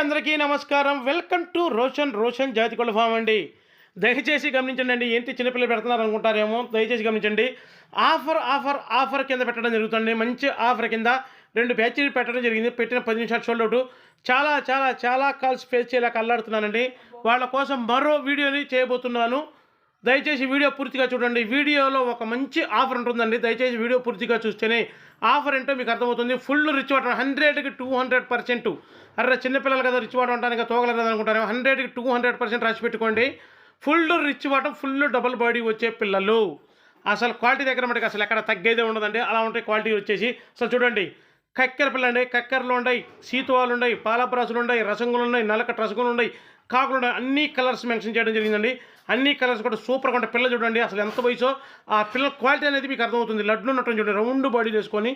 అందరికీ నమస్కారం. Welcome to Roshan జాతికొళ్ళ form అండి. దయచేసి గమనించండి. ఏంటి చిన్నపిల్లలు పెడుతున్నారు అనుకుంటారేమో, దయచేసి గమనించండి. ఆఫర్ కింద పెట్టడం జరుగుతుంది. మంచి ఆఫర్ కింద 2 బ్యాచ్లు పెట్టడం జరిగింది. పెట్టిన 10 నిమిషాలు షోల్డౌట్. చాలా చాలా చాలా కాల్స్ ఫేస్ చేయలేక అల్లాడుతున్నానండి. వాళ్ళ కోసం మరో వీడియోని చేయబోతున్నాను. దయచేసి వీడియో పూర్తిగా చూడండి. వీడియోలో ఒక మంచి ఆఫర్ ఉంటుందండి. దయచేసి వీడియో పూర్తిగా చూస్తేనే ఆఫర్ ఏంటో మీకు అర్థమవుతుంది. ఫుల్ రిచ్ వాటర్ 100కి 200%. అరే చిన్నపిల్లలు కదా రిచ్ వాటర్ అంటానికి తోగలేదు అనుకుంటారు. 100కి 200% రాసి పెట్టుకోండి. Full rich water, full double body వచ్చే పిల్లలు. అసలు క్వాలిటీ దగ్గర మటుకు అసలు ఎక్కడ తగ్గేదే ఉండదండి. అలా ఉంటాయి క్వాలిటీ వచ్చేసి. అసలు చూడండి, కక్కెర పిల్లలు ఉన్నాయి, కక్కెరలు ఉన్నాయి, సీతువాలు ఉన్నాయి, పాలప్రాసులు ఉన్నాయి, రసంగులు ఉన్నాయి, నలకట్ రసంగులు ఉన్నాయి, కాకులు ఉన్నాయి. అన్ని కలర్స్ మెన్షన్ చేయడం జరిగిందండి. అన్ని కలర్స్ కూడా సూపర్గా ఉంటాయి. పిల్లలు చూడండి అసలు ఎంత వయసో ఆ పిల్లల క్వాలిటీ అనేది మీకు అర్థమవుతుంది. లడ్లు ఉన్నట్టు చూడండి, రౌండ్ బాడీ వేసుకొని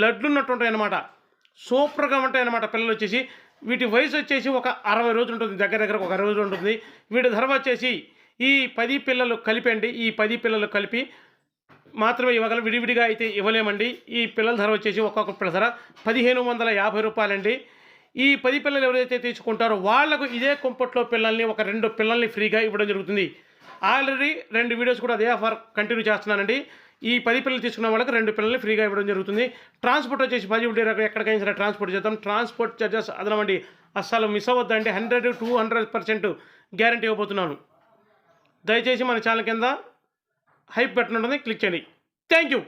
లడ్లు ఉన్నట్టు ఉంటాయి అన్నమాట. సూపర్గా ఉంటాయి అన్నమాట పిల్లలు వచ్చేసి. వీటి వయసు వచ్చేసి ఒక 60 రోజులు ఉంటుంది, దగ్గర ఒక 60 రోజులు ఉంటుంది. వీటి ధర వచ్చేసి ఈ 10 పిల్లలు కలిపండి. ఈ 10 పిల్లలు కలిపి మాత్రమే ఇవ్వగల, విడివిడిగా అయితే ఇవ్వలేమండి. ఈ పిల్లల ధర వచ్చేసి ఒక్కొక్క పిల్లల ధర 1550 రూపాయలండి. ఈ 10 పిల్లలు ఎవరైతే తీసుకుంటారో వాళ్లకు ఇదే కుంపట్లో పిల్లల్ని ఒక 2 పిల్లల్ని ఫ్రీగా ఇవ్వడం జరుగుతుంది. ఆల్రెడీ 2 వీడియోస్ కూడా అదే ఆఫర్ కంటిన్యూ చేస్తున్నానండి. ఈ 10 పిల్లలు తీసుకున్న వాళ్ళకి 2 పిల్లల్ని ఫ్రీగా ఇవ్వడం జరుగుతుంది. ట్రాన్స్పోర్ట్ వచ్చేసి 10 ఎక్కడికైనా సరే ట్రాన్స్పోర్ట్ చేద్దాం. ట్రాన్స్పోర్ట్ చార్జెస్ అదనమండి. అస్సలు మిస్ అవ్వద్దండి. 100-200% గ్యారంటీ ఇవ్వబోతున్నాను. దయచేసి మన ఛానల్ కింద హైప్ బటన్ ఉంటుంది, క్లిక్ చేయండి. Thank you.